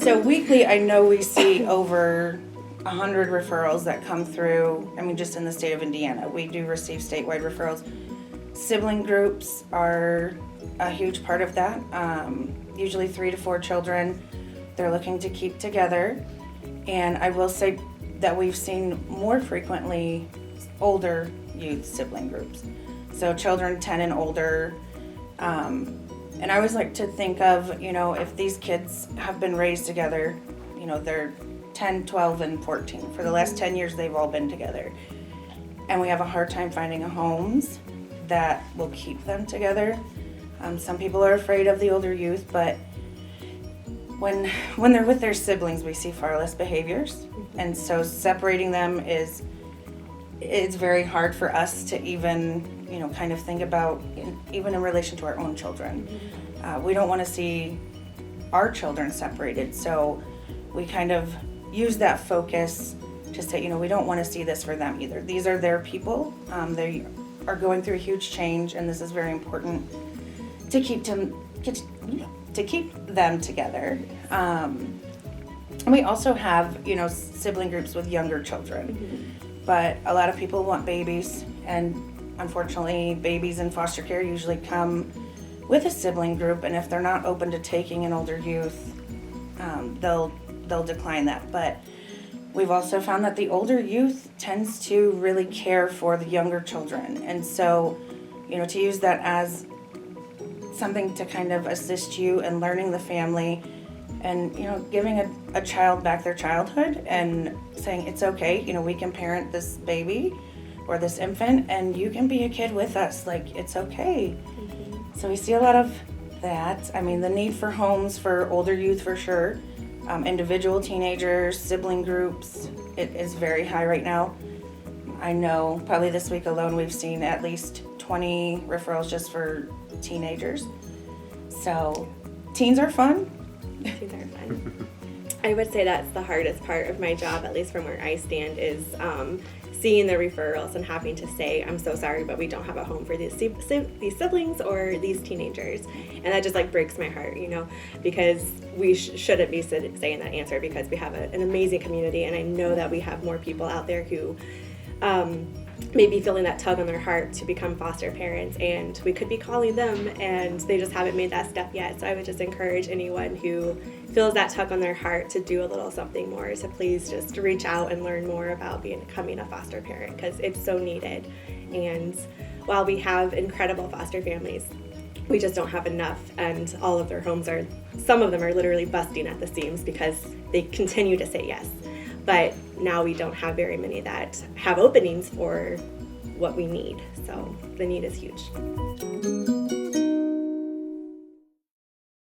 So weekly, I know we see over 100 referrals that come through, just in the state of Indiana. We do receive statewide referrals. Sibling groups are a huge part of that. Usually 3 to 4 children they're looking to keep together. And I will say that we've seen more frequently older youth sibling groups. So children 10 and older. And I always like to think of, if these kids have been raised together, they're 10, 12, and 14. For the last 10 years, they've all been together. And we have a hard time finding homes that will keep them together. Some people are afraid of the older youth, but when they're with their siblings, we see far less behaviors. And so separating them it's very hard for us to even, kind of think about, even in relation to our own children. We don't want to see our children separated, so we kind of use that focus to say, we don't want to see this for them either. These are their people. They are going through a huge change, and this is very important to keep them together. And we also have, sibling groups with younger children. But a lot of people want babies, and unfortunately, babies in foster care usually come with a sibling group, and if they're not open to taking an older youth, they'll decline that. But we've also found that the older youth tends to really care for the younger children, and so, to use that as something to kind of assist you in learning the family and, giving a child back their childhood and saying, it's okay, we can parent this baby or this infant and you can be a kid with us, like, it's okay. So we see a lot of that. The need for homes for older youth for sure. Individual teenagers, sibling groups, it is very high right now. I know probably this week alone we've seen at least 20 referrals just for teenagers. So teens are fun. Teens are fun. I would say that's the hardest part of my job, at least from where I stand, is seeing the referrals and having to say, I'm so sorry, but we don't have a home for these siblings or these teenagers. And that just breaks my heart, because we shouldn't be saying that answer, because we have an amazing community, and I know that we have more people out there who may be feeling that tug on their heart to become foster parents, and we could be calling them and they just haven't made that step yet. So I would just encourage anyone who feels that tug on their heart to do a little something more, to please just reach out and learn more about becoming a foster parent, because it's so needed. And while we have incredible foster families, we just don't have enough, and all of their homes some of them are literally busting at the seams because they continue to say yes. But now we don't have very many that have openings for what we need. So the need is huge.